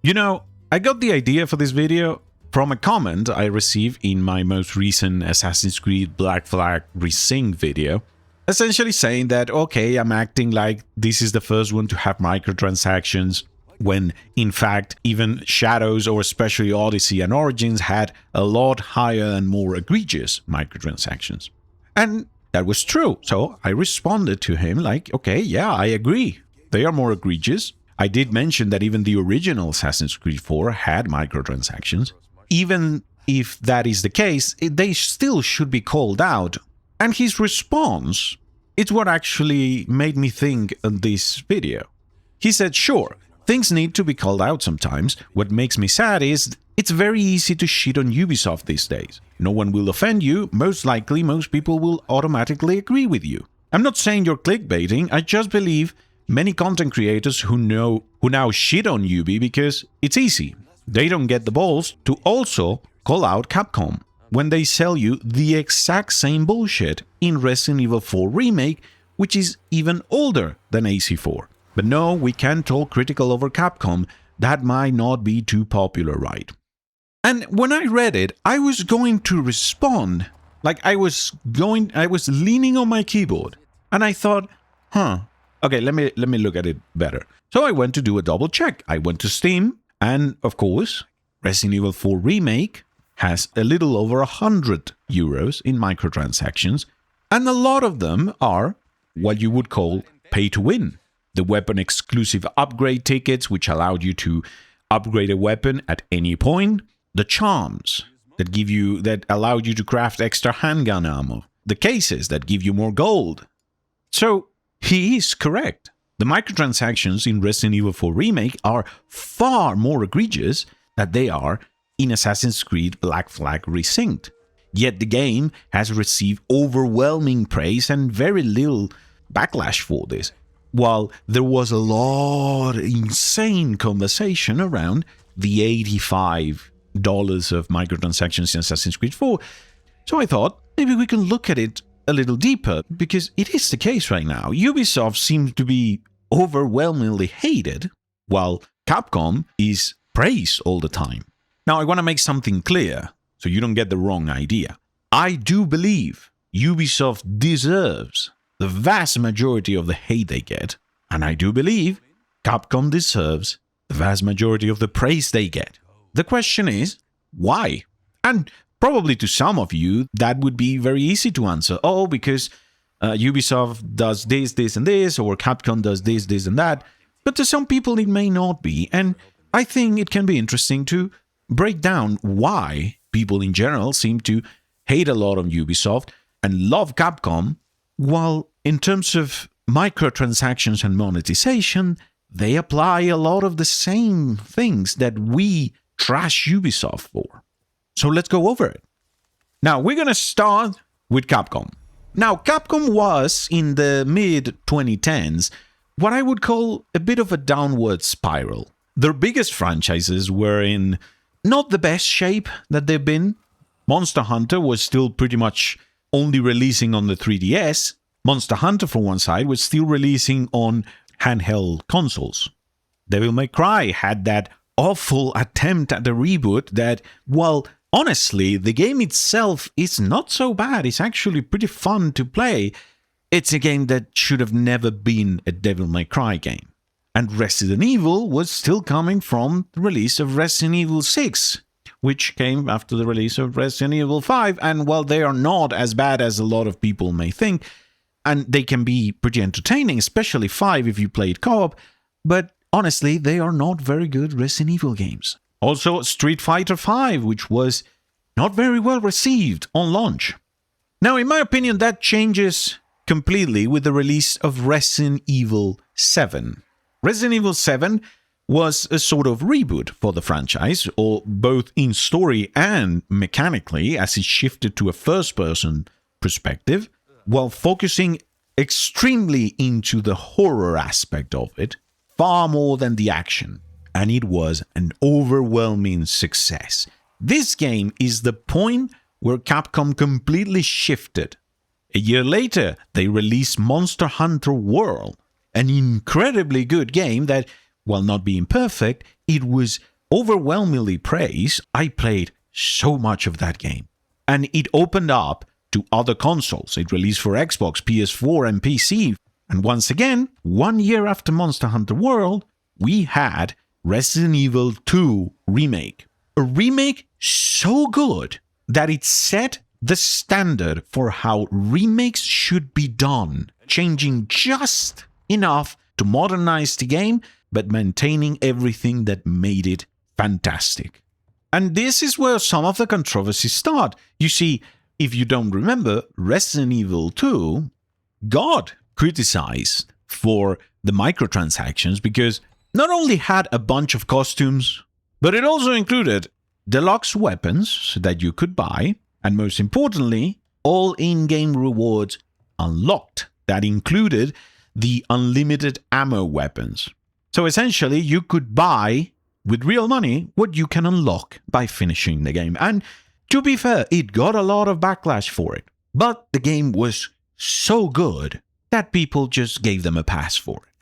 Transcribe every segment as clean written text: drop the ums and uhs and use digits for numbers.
You know, I got the idea for this video from a comment I received in my most recent Assassin's Creed Black Flag Resynced video, essentially saying that, okay, I'm acting like this is the first one to have microtransactions, when in fact even Shadows or especially Odyssey and Origins had a lot higher and more egregious microtransactions. And that was true, so I responded to him like, okay, yeah, I agree, they are more egregious. I did mention that even the original Assassin's Creed 4 had microtransactions. Even if that is the case, they still should be called out. And his response is what actually made me think of this video. He said, sure, things need to be called out sometimes. What makes me sad is it's very easy to shit on Ubisoft these days. No one will offend you. Most likely, most people will automatically agree with you. I'm not saying you're clickbaiting. I just believe many content creators who now shit on Ubi because it's easy. They don't get the balls to also call out Capcom when they sell you the exact same bullshit in Resident Evil 4 Remake, which is even older than AC4. But no, we can't talk critical over Capcom. That might not be too popular, right? And when I read it, I was going to respond. Like I was leaning on my keyboard and I thought, okay, let me look at it better. So I went to do a double check. I went to Steam, and of course, Resident Evil 4 Remake has a little over €100 in microtransactions, and a lot of them are what you would call pay to win. The weapon exclusive upgrade tickets, which allowed you to upgrade a weapon at any point, the charms that allowed you to craft extra handgun ammo, the cases that give you more gold. So he is correct. The microtransactions in Resident Evil 4 Remake are far more egregious than they are in Assassin's Creed Black Flag Resynced. Yet the game has received overwhelming praise and very little backlash for this, while there was a lot of insane conversation around the $85 of microtransactions in Assassin's Creed 4. So I thought, maybe we can look at it a little deeper, because it is the case right now. Ubisoft seems to be overwhelmingly hated, while Capcom is praised all the time. Now, I want to make something clear, so you don't get the wrong idea. I do believe Ubisoft deserves the vast majority of the hate they get, and I do believe Capcom deserves the vast majority of the praise they get. The question is, why? And probably to some of you, that would be very easy to answer. Oh, because Ubisoft does this, this, and this, or Capcom does this, this, and that. But to some people, it may not be. And I think it can be interesting to break down why people in general seem to hate a lot on Ubisoft and love Capcom, while in terms of microtransactions and monetization, they apply a lot of the same things that we trash Ubisoft for. So let's go over it. Now, we're going to start with Capcom. Now, Capcom was, in the mid-2010s, what I would call a bit of a downward spiral. Their biggest franchises were in not the best shape that they've been. Monster Hunter was still pretty much only releasing on the 3DS. Monster Hunter, from one side, was still releasing on handheld consoles. Devil May Cry had that awful attempt at a reboot that, well, honestly, the game itself is not so bad. It's actually pretty fun to play. It's a game that should have never been a Devil May Cry game. And Resident Evil was still coming from the release of Resident Evil 6, which came after the release of Resident Evil 5. And while they are not as bad as a lot of people may think, and they can be pretty entertaining, especially 5 if you played co-op, but honestly, they are not very good Resident Evil games. Also, Street Fighter V, which was not very well received on launch. Now, in my opinion, that changes completely with the release of Resident Evil 7. Resident Evil 7 was a sort of reboot for the franchise, or both in story and mechanically, as it shifted to a first-person perspective, while focusing extremely into the horror aspect of it, far more than the action. And it was an overwhelming success. This game is the point where Capcom completely shifted. A year later, they released Monster Hunter World, an incredibly good game that, while not being perfect, it was overwhelmingly praised. I played so much of that game. And it opened up to other consoles. It released for Xbox, PS4, and PC. And once again, 1 year after Monster Hunter World, we had Resident Evil 2 Remake. A remake so good that it set the standard for how remakes should be done, changing just enough to modernize the game, but maintaining everything that made it fantastic. And this is where some of the controversies start. You see, if you don't remember, Resident Evil 2 got criticized for the microtransactions because not only had a bunch of costumes, but it also included deluxe weapons that you could buy, and most importantly, all in-game rewards unlocked. That included the unlimited ammo weapons. So essentially, you could buy with real money what you can unlock by finishing the game. And to be fair, it got a lot of backlash for it. But the game was so good that people just gave them a pass for it.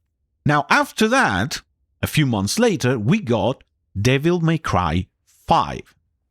Now, after that, a few months later, we got Devil May Cry 5.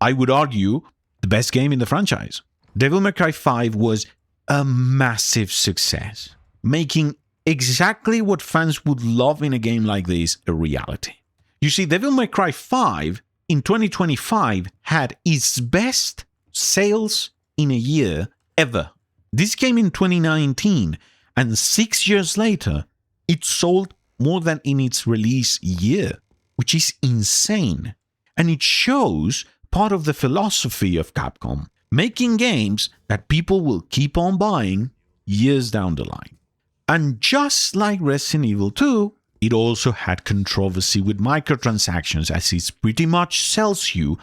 I would argue the best game in the franchise. Devil May Cry 5 was a massive success, making exactly what fans would love in a game like this a reality. You see, Devil May Cry 5 in 2025 had its best sales in a year ever. This came in 2019, and 6 years later, it sold more than in its release year, which is insane. And it shows part of the philosophy of Capcom, making games that people will keep on buying years down the line. And just like Resident Evil 2, it also had controversy with microtransactions, as it pretty much sells you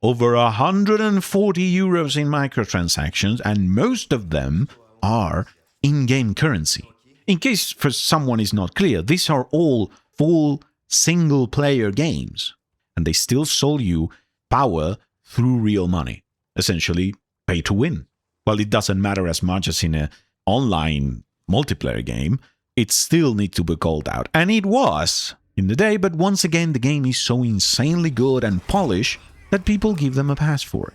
over 140 euros in microtransactions, and most of them are in-game currency. In case for someone is not clear, these are all full single-player games, and they still sold you power through real money, essentially pay to win. Well, it doesn't matter as much as in an online multiplayer game, it still needs to be called out. And it was in the day, but once again, the game is so insanely good and polished that people give them a pass for it.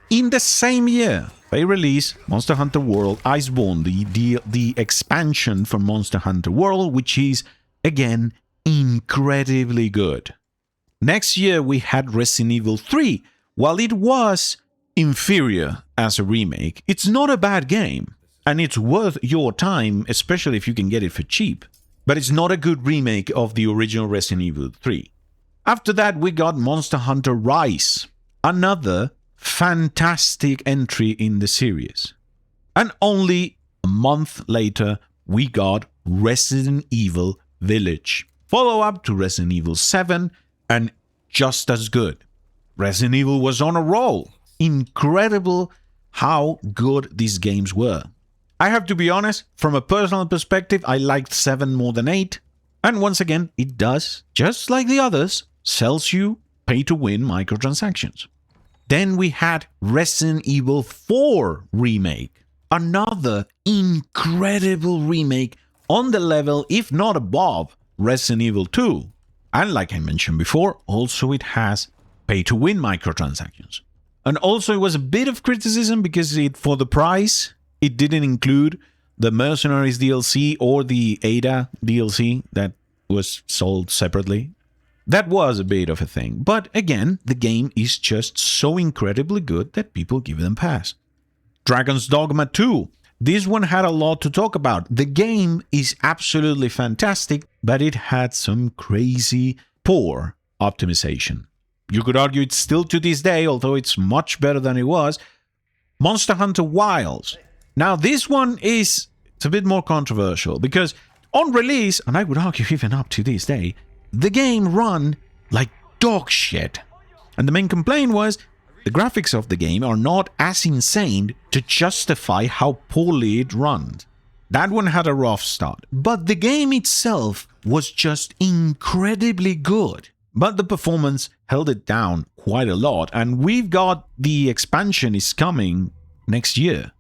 In the same year, they released Monster Hunter World Iceborne, the expansion for Monster Hunter World, which is, again, incredibly good. Next year, we had Resident Evil 3. While it was inferior as a remake, it's not a bad game. And it's worth your time, especially if you can get it for cheap. But it's not a good remake of the original Resident Evil 3. After that, we got Monster Hunter Rise, another fantastic entry in the series. And only a month later, we got Resident Evil Village, follow-up to Resident Evil 7, and just as good. Resident Evil was on a roll. Incredible how good these games were. I have to be honest, from a personal perspective, I liked 7 more than 8. And once again, it does, just like the others, sells you pay-to-win microtransactions. Then we had Resident Evil 4 Remake. Another incredible remake on the level, if not above, Resident Evil 2. And like I mentioned before, also it has pay-to-win microtransactions. And also it was a bit of criticism because for the price, it didn't include the Mercenaries DLC or the Ada DLC that was sold separately. That was a bit of a thing. But again, the game is just so incredibly good that people give them pass. Dragon's Dogma 2. This one had a lot to talk about. The game is absolutely fantastic, but it had some crazy poor optimization. You could argue it's still to this day, although it's much better than it was. Monster Hunter Wilds. Now, this one it's a bit more controversial because on release, and I would argue even up to this day, the game ran like dog shit. And the main complaint was the graphics of the game are not as insane to justify how poorly it runs. That one had a rough start, but the game itself was just incredibly good. But the performance held it down quite a lot, and we've got the expansion is coming next year.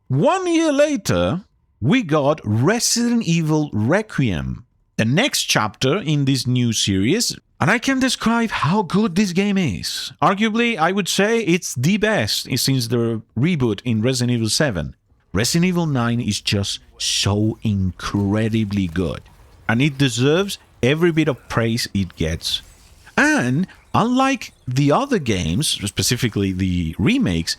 1 year later, we got Resident Evil Requiem, the next chapter in this new series. And I can describe how good this game is. Arguably, I would say it's the best since the reboot in Resident Evil 7. Resident Evil 9 is just so incredibly good. And it deserves every bit of praise it gets. And unlike the other games, specifically the remakes,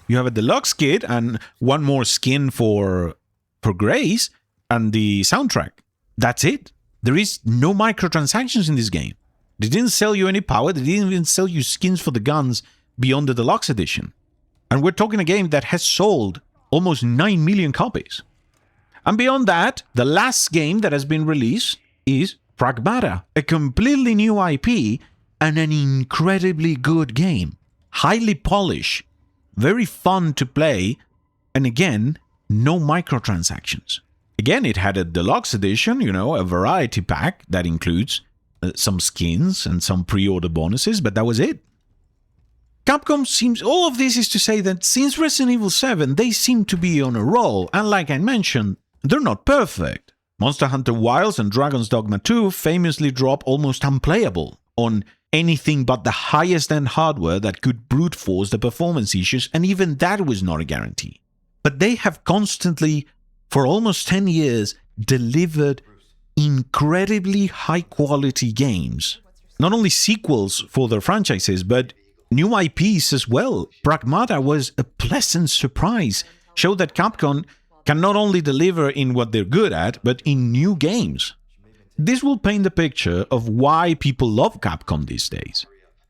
you have a deluxe kit and one more skin for Grace and the soundtrack. That's it. There is no microtransactions in this game. They didn't sell you any power, they didn't even sell you skins for the guns beyond the deluxe edition. And we're talking a game that has sold almost 9 million copies. And beyond that, the last game that has been released is Pragmata, a completely new IP and an incredibly good game. Highly polished, very fun to play, and again, no microtransactions. Again, it had a deluxe edition, a variety pack that includes some skins and some pre-order bonuses, but that was it. Capcom seems, all of this is to say that since Resident Evil 7, they seem to be on a roll, and like I mentioned, they're not perfect. Monster Hunter Wilds and Dragon's Dogma 2 famously drop almost unplayable on anything but the highest-end hardware that could brute force the performance issues, and even that was not a guarantee. But they have constantly, for almost 10 years, delivered incredibly high-quality games. Not only sequels for their franchises, but new IPs as well. Pragmata was a pleasant surprise. Showed that Capcom can not only deliver in what they're good at, but in new games. This will paint the picture of why people love Capcom these days,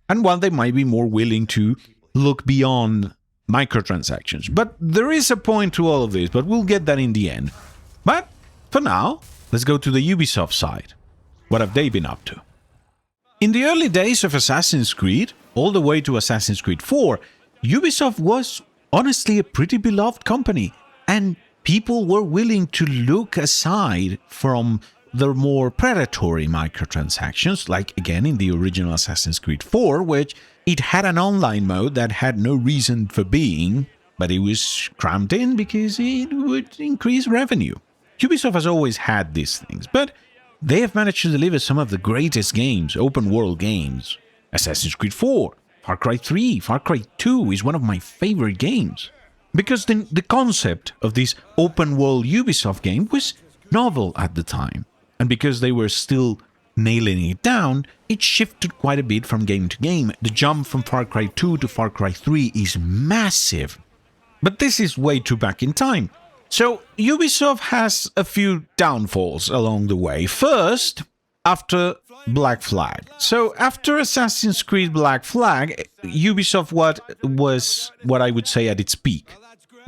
and why they might be more willing to look beyond microtransactions. But there is a point to all of this, but we'll get that in the end. But for now, let's go to the Ubisoft side. What have they been up to? In the early days of Assassin's Creed, all the way to Assassin's Creed 4, Ubisoft was honestly a pretty beloved company, and people were willing to look aside from the more predatory microtransactions, like again in the original Assassin's Creed 4, which it had an online mode that had no reason for being, but it was crammed in because it would increase revenue. Ubisoft has always had these things, but they have managed to deliver some of the greatest games, open-world games. Assassin's Creed 4, Far Cry 3, Far Cry 2 is one of my favorite games. Because the concept of this open-world Ubisoft game was novel at the time. And because they were still nailing it down, it shifted quite a bit from game to game. The jump from Far Cry 2 to Far Cry 3 is massive. But this is way too back in time. So Ubisoft has a few downfalls along the way. First, after Black Flag. So after Assassin's Creed Black Flag, Ubisoft was what I would say at its peak.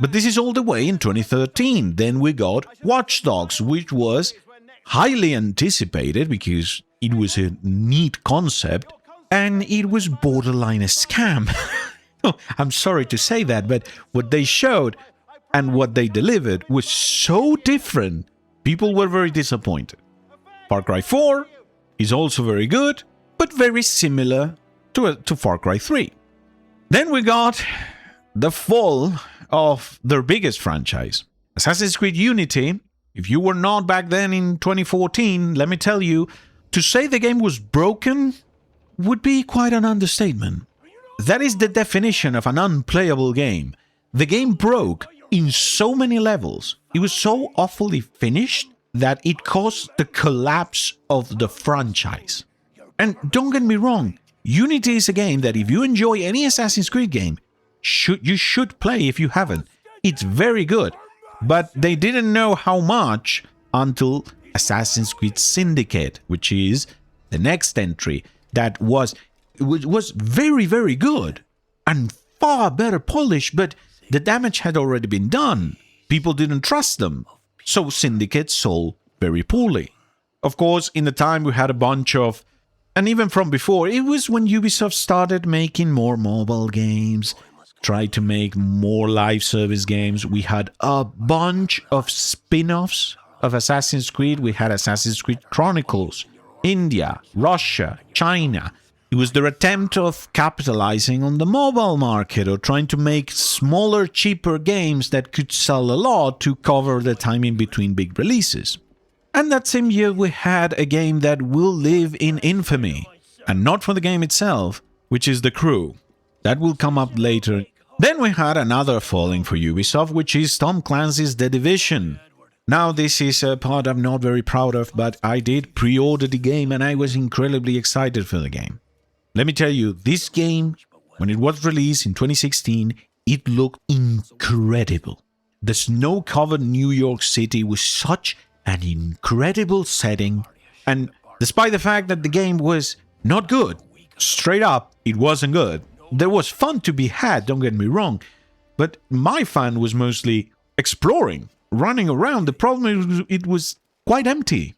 But this is all the way in 2013. Then we got Watch Dogs, which was highly anticipated because it was a neat concept and it was borderline a scam. I'm sorry to say that, but what they showed and what they delivered was so different. People were very disappointed. Far Cry 4 is also very good, but very similar to Far Cry 3. Then we got the fall of their biggest franchise, Assassin's Creed Unity. If you were not back then in 2014, let me tell you, to say the game was broken would be quite an understatement. That is the definition of an unplayable game. The game broke in so many levels. It was so awfully finished that it caused the collapse of the franchise. And don't get me wrong, Unity is a game that if you enjoy any Assassin's Creed game, you should play if you haven't. It's very good. But they didn't know how much until Assassin's Creed Syndicate, which is the next entry that was very, very good and far better polished, but the damage had already been done. People didn't trust them. So Syndicate sold very poorly. Of course, in the time we had a bunch of, and even from before, it was when Ubisoft started making more mobile games, tried to make more live service games. We had a bunch of spin-offs of Assassin's Creed. We had Assassin's Creed Chronicles, India, Russia, China. It was their attempt of capitalizing on the mobile market or trying to make smaller, cheaper games that could sell a lot to cover the time in between big releases. And that same year we had a game that will live in infamy. and not for the game itself, which is the crew. That will come up later. Then we had another falling for Ubisoft, which is Tom Clancy's The Division. Now, this is a part I'm not very proud of, but I did pre-order the game and I was incredibly excited for the game. Let me tell you, this game, when it was released in 2016, it looked incredible. The snow-covered New York City was such an incredible setting, and despite the fact that the game was not good, straight up, it wasn't good. There was fun to be had, don't get me wrong, but my fun was mostly exploring, running around. The problem is it was quite empty.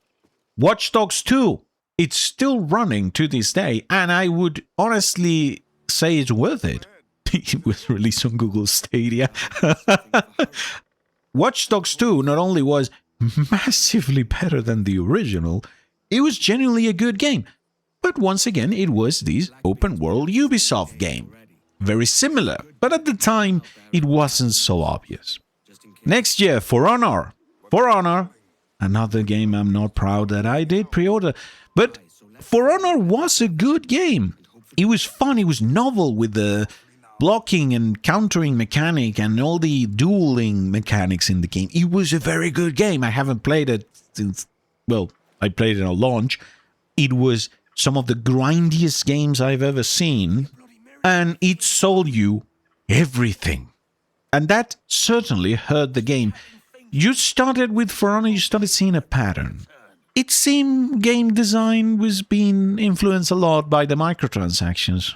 Watch Dogs 2, it's still running to this day, and I would honestly say it's worth it. It was released on Google Stadia. Watch Dogs 2 not only was massively better than the original, it was genuinely a good game. But once again, it was this open-world Ubisoft game. Very similar, but at the time, it wasn't so obvious. Next year, For Honor. For Honor, another game I'm not proud that I did pre-order, but For Honor was a good game. It was fun, it was novel with the blocking and countering mechanic and all the dueling mechanics in the game. It was a very good game. I haven't played it since, well, I played it on launch. It was some of the grindiest games I've ever seen, and it sold you everything. And that certainly hurt the game. You started with For Honor, you started seeing a pattern. It seemed game design was being influenced a lot by the microtransactions.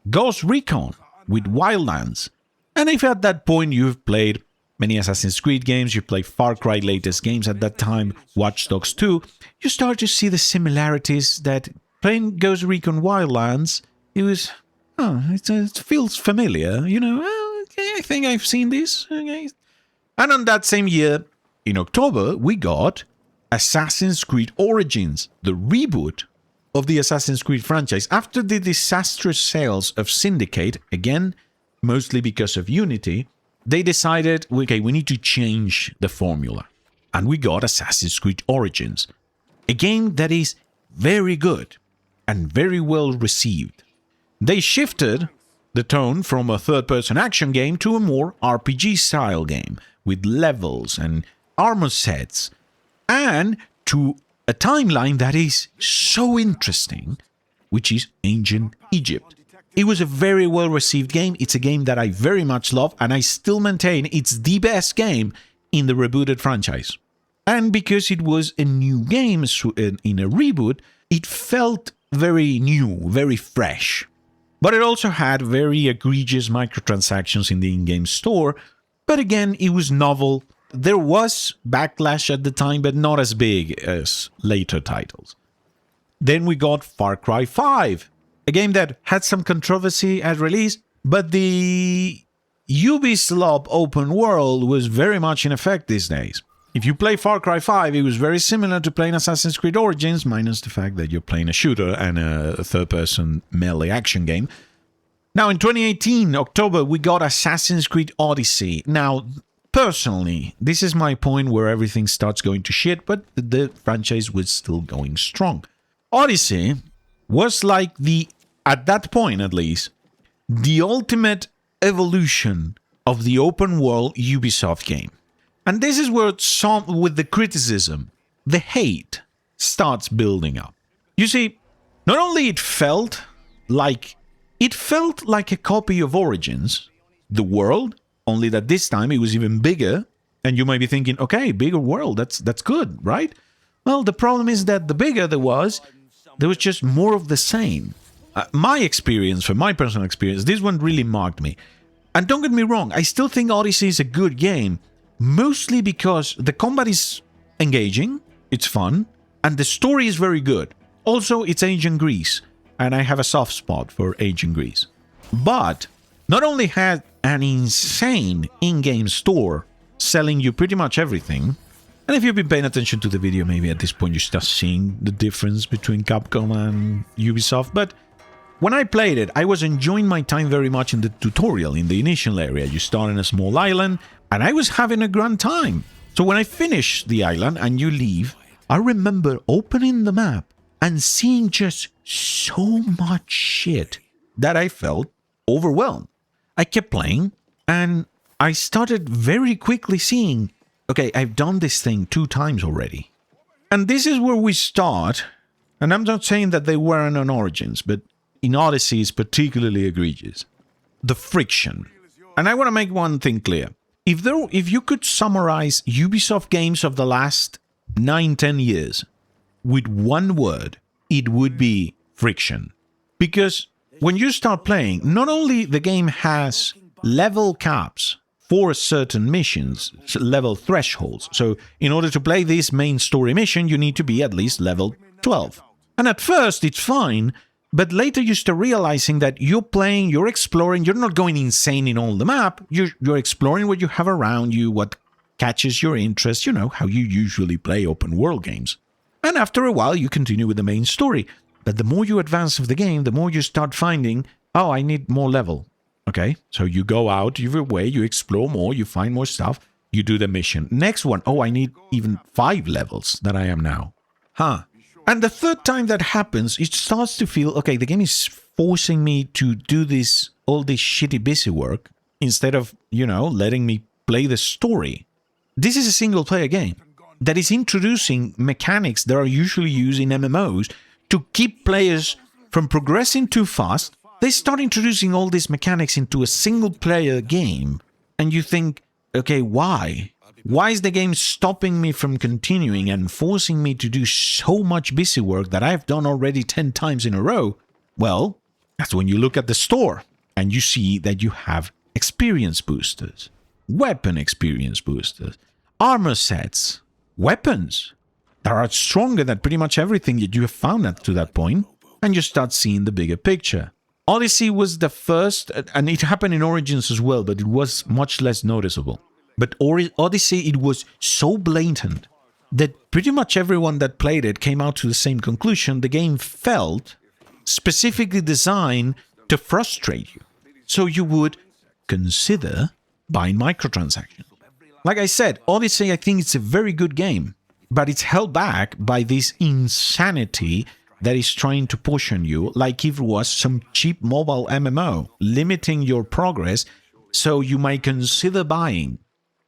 Ghost Recon with Wildlands. And if at that point you've played many Assassin's Creed games, you played Far Cry latest games at that time, Watch Dogs 2, you start to see the similarities that playing Ghost Recon Wildlands, it was, it feels familiar, you know, okay, I think I've seen this. Okay. And on that same year, in October, we got Assassin's Creed Origins, the reboot of the Assassin's Creed franchise. After the disastrous sales of Syndicate, again, mostly because of Unity, they decided, okay, we need to change the formula. And we got Assassin's Creed Origins, a game that is very good and very well received. They shifted the tone from a third-person action game to a more RPG-style game, with levels and armor sets, and to a timeline that is so interesting, which is ancient Egypt. It was a very well-received game. It's a game that I very much love, and I still maintain it's the best game in the rebooted franchise. And because it was a new game in a reboot, it felt very new, very fresh. But it also had very egregious microtransactions in the in-game store. But again, it was novel. There was backlash at the time, but not as big as later titles. Then we got Far Cry 5, a game that had some controversy at release, but the Ubisoft open world was very much in effect these days. If you play Far Cry 5, it was very similar to playing Assassin's Creed Origins, minus the fact that you're playing a shooter and a third-person melee action game. Now, in 2018, October, we got Assassin's Creed Odyssey. Now, personally, this is my point where everything starts going to shit, but the franchise was still going strong. Odyssey was like at that point at least, the ultimate evolution of the open world Ubisoft game. And this is where with the criticism, the hate starts building up. You see, not only it felt like a copy of Origins, the world, only that this time it was even bigger, and you might be thinking, okay, bigger world, that's good, right? Well, the problem is that the bigger there was just more of the same. My experience, from my personal experience, this one really marked me. And don't get me wrong, I still think Odyssey is a good game, mostly because the combat is engaging, it's fun, and the story is very good. Also, it's ancient Greece, and I have a soft spot for ancient Greece. But not only had an insane in-game store selling you pretty much everything, and if you've been paying attention to the video, maybe at this point you start seeing the difference between Capcom and Ubisoft, but when I played it, I was enjoying my time very much in the tutorial, in the initial area. You start in a small island, and I was having a grand time. So when I finish the island and you leave, I remember opening the map and seeing just so much shit that I felt overwhelmed. I kept playing, and I started very quickly seeing, okay, I've done this thing 2 times already. And this is where we start, and I'm not saying that they weren't on Origins, but in Odyssey it's particularly egregious. The friction. And I want to make one thing clear. If you could summarize Ubisoft games of the last 9-10 years with one word, it would be friction. Because when you start playing, not only the game has level caps for certain missions, level thresholds. So in order to play this main story mission, you need to be at least level 12. And at first it's fine, but later you start realizing that you're playing, you're exploring, you're not going insane in all the map, you're exploring what you have around you, what catches your interest, you know, how you usually play open world games. And after a while you continue with the main story. But the more you advance of the game, the more you start finding, oh, I need more level. Okay, so you go out your way, you explore more, you find more stuff, you do the mission. Next one, oh, I need even 5 levels that I am now. And the third time that happens, it starts to feel, okay, the game is forcing me to do all this shitty busy work instead of, you know, letting me play the story. This is a single player game that is introducing mechanics that are usually used in MMOs to keep players from progressing too fast. They start introducing all these mechanics into a single-player game, and you think, okay, why? Why is the game stopping me from continuing and forcing me to do so much busy work that I've done already 10 times in a row? Well, that's when you look at the store, and you see that you have experience boosters, weapon experience boosters, armor sets, weapons that are stronger than pretty much everything that you have found up to that point, and you start seeing the bigger picture. Odyssey was the first, and it happened in Origins as well, but it was much less noticeable. But Odyssey, it was so blatant that pretty much everyone that played it came out to the same conclusion. The game felt specifically designed to frustrate you. So you would consider buying microtransactions. Like I said, Odyssey, I think it's a very good game, but it's held back by this insanity that is trying to push on you like if it was some cheap mobile MMO, limiting your progress so you might consider buying.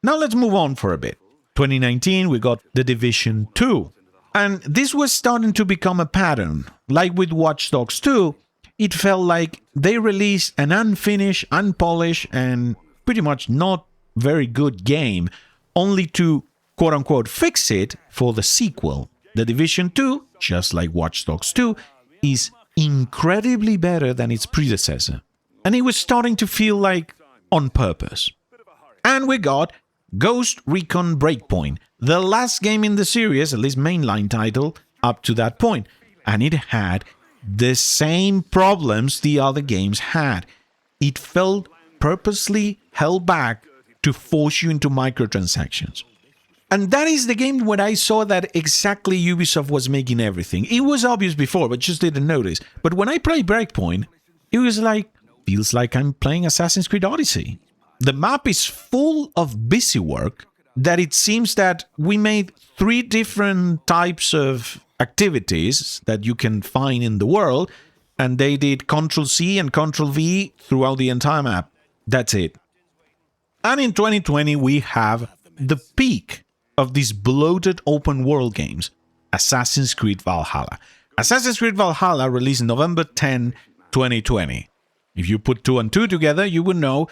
Now let's move on for a bit. 2019, we got The Division 2. And this was starting to become a pattern. Like with Watch Dogs 2, it felt like they released an unfinished, unpolished, and pretty much not very good game, only to quote-unquote fix it for the sequel. The Division 2, just like Watch Dogs 2, is incredibly better than its predecessor. And it was starting to feel like on purpose. And we got Ghost Recon Breakpoint, the last game in the series, at least mainline title, up to that point. And it had the same problems the other games had. It felt purposely held back to force you into microtransactions. And that is the game where I saw that exactly Ubisoft was making everything. It was obvious before, but just didn't notice. But when I played Breakpoint, it was like, feels like I'm playing Assassin's Creed Odyssey. The map is full of busy work that it seems that we made 3 different types of activities that you can find in the world, and they did Ctrl-C and Ctrl-V throughout the entire map. That's it. And in 2020, we have the peak of these bloated open world games, Assassin's Creed Valhalla. Assassin's Creed Valhalla released November 10, 2020. If you put 2 and 2 together, you would know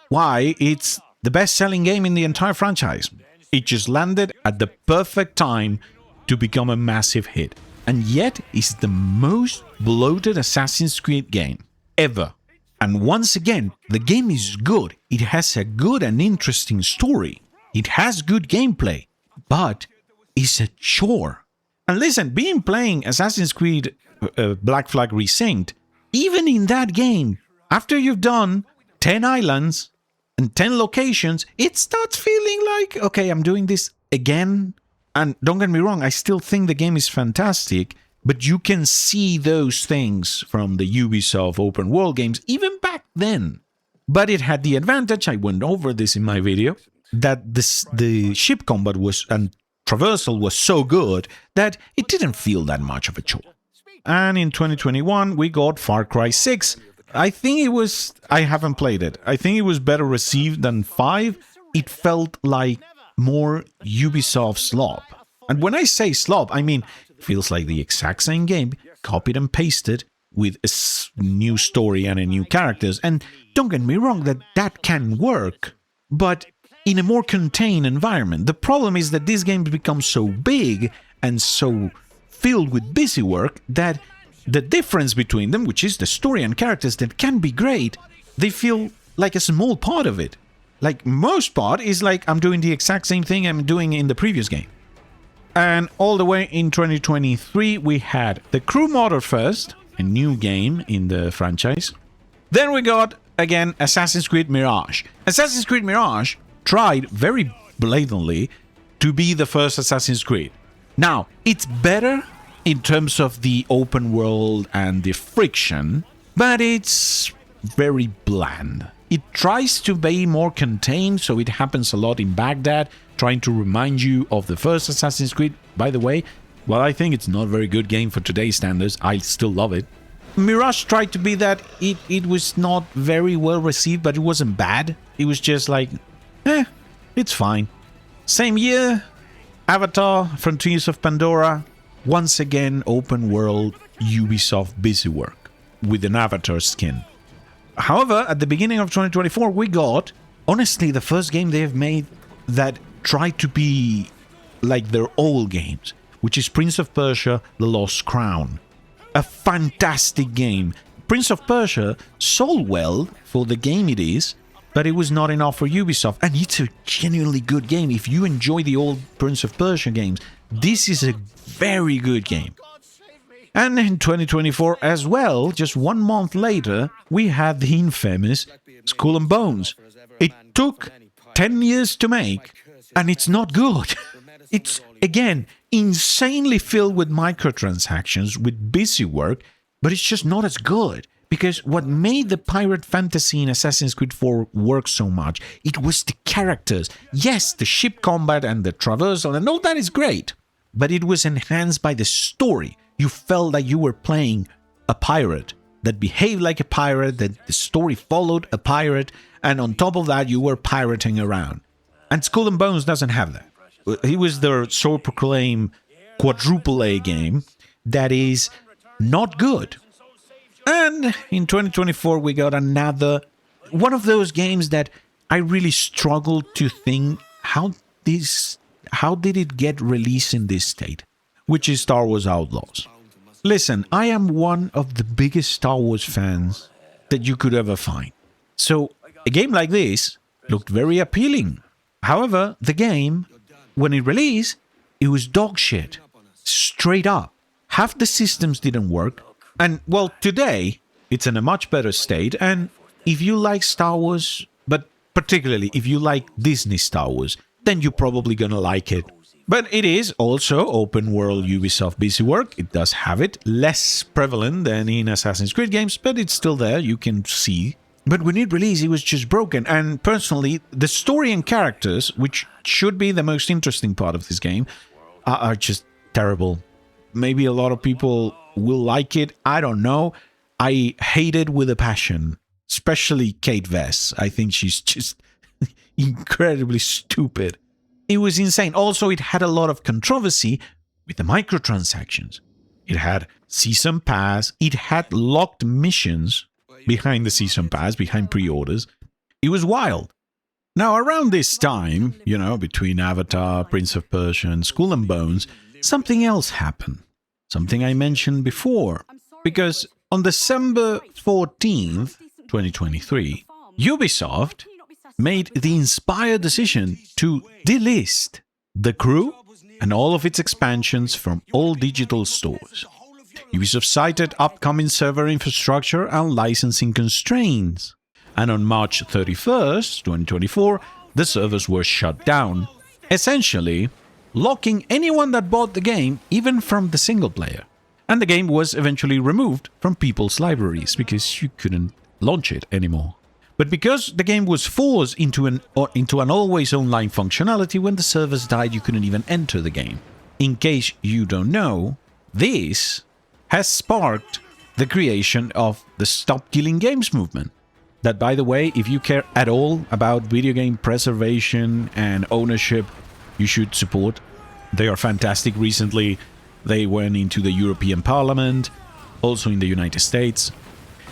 why it's the best-selling game in the entire franchise. It just landed at the perfect time to become a massive hit. And yet, it's the most bloated Assassin's Creed game ever. And once again, the game is good. It has a good and interesting story. It has good gameplay. But it's a chore. And listen, playing Assassin's Creed Black Flag Resynced, even in that game, after you've done 10 islands and 10 locations, it starts feeling like, okay, I'm doing this again. And don't get me wrong, I still think the game is fantastic, but you can see those things from the Ubisoft open world games even back then. But it had the advantage, I went over this in my video, that the ship combat and traversal was so good that it didn't feel that much of a chore. And in 2021, we got Far Cry 6. I haven't played it. I think it was better received than 5. It felt like more Ubisoft slop. And when I say slop, I mean, it feels like the exact same game, copied and pasted, with a new story and a new characters. And don't get me wrong, that can work, but in a more contained environment. The problem is that these games become so big and so filled with busy work that the difference between them, which is the story and characters that can be great, they feel like a small part of it. Like, most part is like I'm doing the exact same thing I'm doing in the previous game. And all the way in 2023, we had The Crew Motor first, a new game in the franchise. Then we got, again, Assassin's Creed Mirage. Assassin's Creed Mirage tried very blatantly to be the first Assassin's Creed. Now, it's better in terms of the open world and the friction, but it's very bland. It tries to be more contained, so it happens a lot in Baghdad, trying to remind you of the first Assassin's Creed. By the way, well, I think it's not a very good game for today's standards. I still love it. Mirage tried to be that. It was not very well received, but it wasn't bad. It was just like, it's fine. Same year, Avatar, Frontiers of Pandora. Once again, open world Ubisoft busy work with an Avatar skin. However, at the beginning of 2024, we got, honestly, the first game they have made that tried to be like their old games, which is Prince of Persia: The Lost Crown. A fantastic game. Prince of Persia sold well for the game it is, but it was not enough for Ubisoft. And it's a genuinely good game. If you enjoy the old Prince of Persia games, this is a very good game. And in 2024 as well, just 1 month later, we had the infamous Skull and Bones. It took 10 years to make, and it's not good. It's, again, insanely filled with microtransactions, with busy work, but it's just not as good. Because what made the pirate fantasy in Assassin's Creed 4 work so much, it was the characters. Yes, the ship combat and the traversal and all that is great, but it was enhanced by the story. You felt that you were playing a pirate that behaved like a pirate, that the story followed a pirate, and on top of that, you were pirating around. And Skull and Bones doesn't have that. It was their so-proclaimed quadruple A game that is not good. And in 2024, we got another one of those games that I really struggled to think how did it get released in this state, which is Star Wars Outlaws. Listen, I am one of the biggest Star Wars fans that you could ever find. So a game like this looked very appealing. However, the game, when it released, it was dog shit. Straight up. Half the systems didn't work. And, well, today, it's in a much better state. And if you like Star Wars, but particularly if you like Disney Star Wars, then you're probably gonna like it. But it is also open world Ubisoft busy work. It does have it. Less prevalent than in Assassin's Creed games, but it's still there. You can see. But when it released, it was just broken. And personally, the story and characters, which should be the most interesting part of this game, are just terrible. Maybe a lot of people will like it. I don't know. I hate it with a passion. Especially Kate Vess. I think she's just incredibly stupid. It was insane. Also, it had a lot of controversy with the microtransactions. It had Season Pass. It had locked missions behind the Season Pass, behind pre-orders. It was wild. Now, around this time, you know, between Avatar, Prince of Persia, and Skull and Bones, something else happened. Something I mentioned before. Because on December 14th, 2023, Ubisoft made the inspired decision to delist The Crew and all of its expansions from all digital stores. Ubisoft cited upcoming server infrastructure and licensing constraints. And on March 31st, 2024, the servers were shut down, essentially locking anyone that bought the game, even from the single player. And the game was eventually removed from people's libraries because you couldn't launch it anymore. But because the game was forced into an always online functionality, when the servers died, you couldn't even enter the game. In case you don't know, this has sparked the creation of the Stop Killing Games movement. That, by the way, if you care at all about video game preservation and ownership, you should support. They are fantastic. Recently, they went into the European Parliament, also in the United States.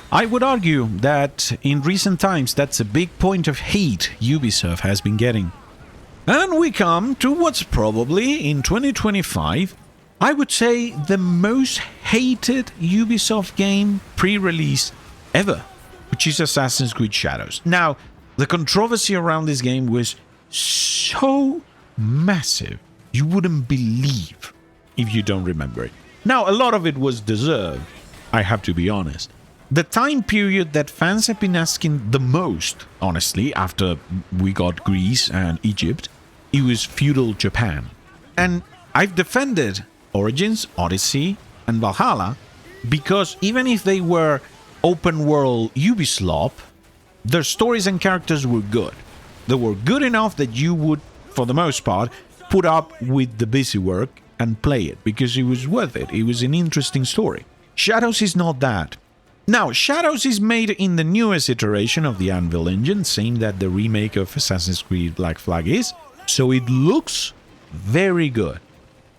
I would argue that in recent times, that's a big point of hate Ubisoft has been getting. And we come to what's probably, in 2025, I would say the most hated Ubisoft game pre-release ever, which is Assassin's Creed Shadows. Now, the controversy around this game was so massive, you wouldn't believe if you don't remember it. Now, a lot of it was deserved, I have to be honest. The time period that fans have been asking the most, honestly, after we got Greece and Egypt, it was feudal Japan. And I've defended Origins, Odyssey, and Valhalla because even if they were open-world Ubisoft, their stories and characters were good. They were good enough that you would, for the most part, put up with the busy work and play it because it was worth it. It was an interesting story. Shadows is not that. Now, Shadows is made in the newest iteration of the Anvil engine, same that the remake of Assassin's Creed Black Flag is, so it looks very good.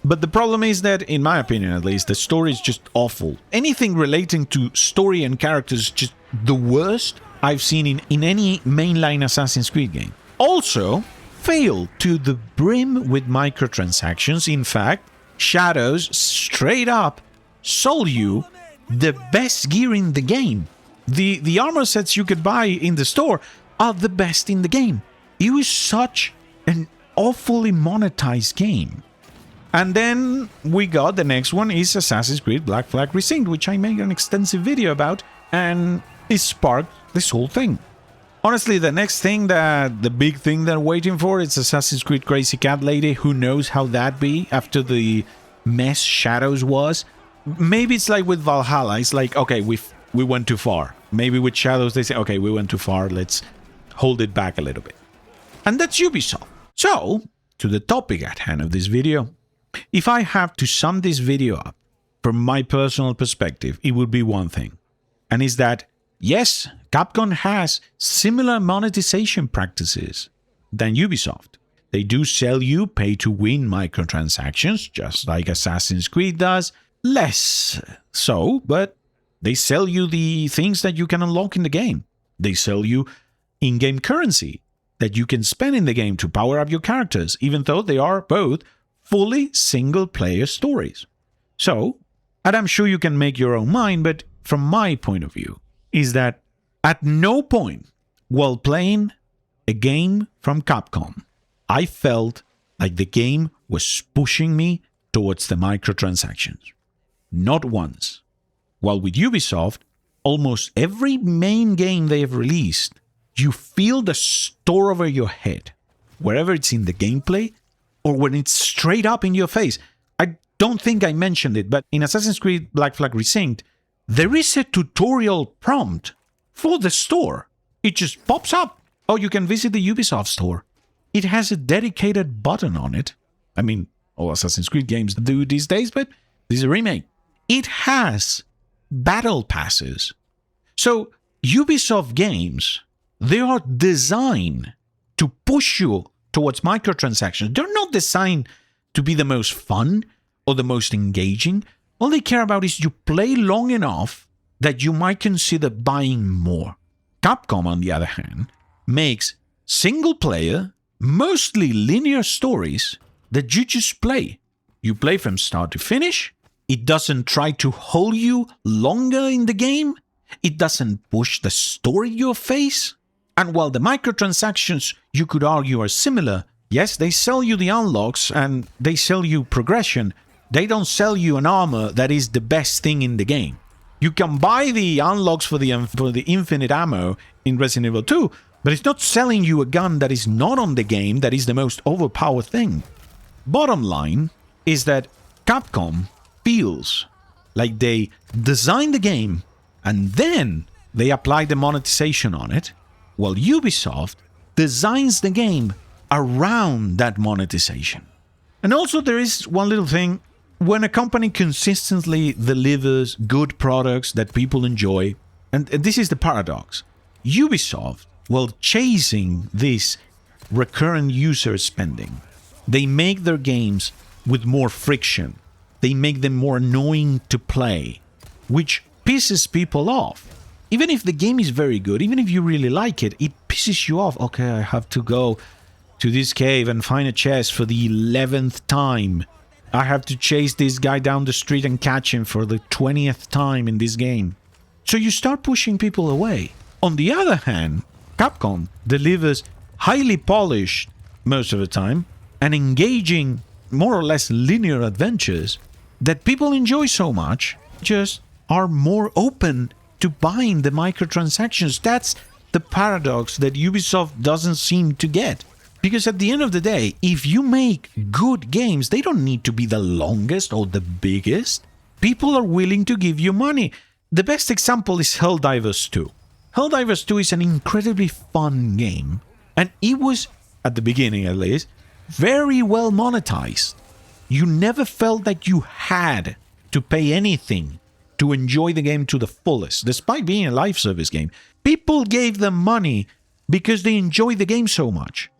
But the problem is that, in my opinion at least, the story is just awful. Anything relating to story and characters is just the worst I've seen in any mainline Assassin's Creed game. Also, failed to the brim with microtransactions. In fact, Shadows straight up sold you the best gear in the game. The armor sets you could buy in the store are the best in the game. It was such an awfully monetized game. And then we got the next one is Assassin's Creed Black Flag Resynced, which I made an extensive video about, and it sparked this whole thing. Honestly, the next thing the big thing that I'm waiting for is Assassin's Creed Crazy Cat Lady. Who knows how that be after the mess Shadows was? Maybe it's like with Valhalla. It's like, okay, we went too far. Maybe with Shadows they say, okay, we went too far. Let's hold it back a little bit. And that's Ubisoft. So, to the topic at hand of this video. If I have to sum this video up from my personal perspective, it would be one thing. And is that, yes, Capcom has similar monetization practices than Ubisoft. They do sell you pay-to-win microtransactions, just like Assassin's Creed does. Less so, but they sell you the things that you can unlock in the game. They sell you in-game currency that you can spend in the game to power up your characters, even though they are both fully single-player stories. So, and I'm sure you can make your own mind, but from my point of view, is that at no point while playing a game from Capcom, I felt like the game was pushing me towards the microtransactions. Not once. While with Ubisoft, almost every main game they have released, you feel the store over your head, wherever it's in the gameplay or when it's straight up in your face. I don't think I mentioned it, but in Assassin's Creed Black Flag Resynced, there is a tutorial prompt for the store. It just pops up. Oh, you can visit the Ubisoft store. It has a dedicated button on it. I mean, all Assassin's Creed games do these days, but this is a remake. It has battle passes. So Ubisoft games, they are designed to push you towards microtransactions. They're not designed to be the most fun or the most engaging. All they care about is you play long enough that you might consider buying more. Capcom, on the other hand, makes single-player, mostly linear stories that you just play. You play from start to finish. It doesn't try to hold you longer in the game. It doesn't push the story in your face. And while the microtransactions, you could argue, are similar, yes, they sell you the unlocks and they sell you progression. They don't sell you an armor that is the best thing in the game. You can buy the unlocks for the infinite ammo in Resident Evil 2, but it's not selling you a gun that is not on the game that is the most overpowered thing. Bottom line is that Capcom feels like they design the game and then they apply the monetization on it, while Ubisoft designs the game around that monetization. And also there is one little thing when a company consistently delivers good products that people enjoy, and this is the paradox, Ubisoft, while chasing this recurrent user spending, they make their games with more friction. They make them more annoying to play, which pisses people off. Even if the game is very good, even if you really like it, it pisses you off. Okay, I have to go to this cave and find a chest for the 11th time. I have to chase this guy down the street and catch him for the 20th time in this game. So you start pushing people away. On the other hand, Capcom delivers highly polished, most of the time, and engaging, more or less linear adventures that people enjoy so much, just are more open to buying the microtransactions. That's the paradox that Ubisoft doesn't seem to get. Because at the end of the day, if you make good games, they don't need to be the longest or the biggest. People are willing to give you money. The best example is Helldivers 2. Helldivers 2 is an incredibly fun game, and it was, at the beginning at least, very well monetized. You never felt that you had to pay anything to enjoy the game to the fullest, despite being a live service game. People gave them money because they enjoy the game so much.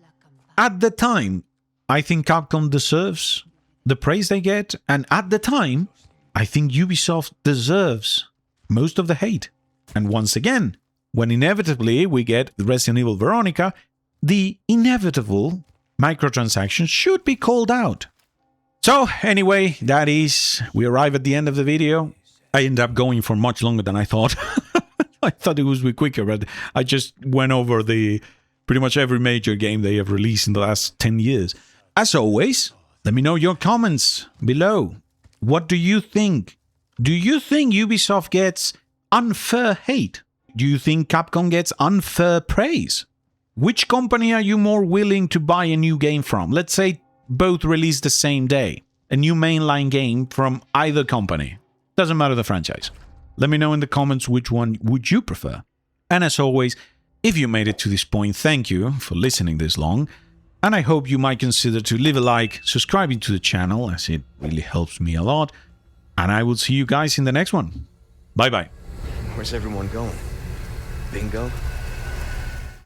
At the time, I think Capcom deserves the praise they get, and at the time, I think Ubisoft deserves most of the hate. And once again, when inevitably we get Resident Evil Veronica, the inevitable microtransactions should be called out. So anyway, we arrive at the end of the video. I ended up going for much longer than I thought. I thought it would be quicker, but I just went over pretty much every major game they have released in the last 10 years. As always, let me know your comments below. What do you think? Do you think Ubisoft gets unfair hate? Do you think Capcom gets unfair praise? Which company are you more willing to buy a new game from? Let's say both release the same day. A new mainline game from either company. Doesn't matter the franchise. Let me know in the comments which one would you prefer. And as always, if you made it to this point, thank you for listening this long. And I hope you might consider to leave a like, subscribing to the channel, as it really helps me a lot. And I will see you guys in the next one. Bye bye. Where's everyone going? Bingo?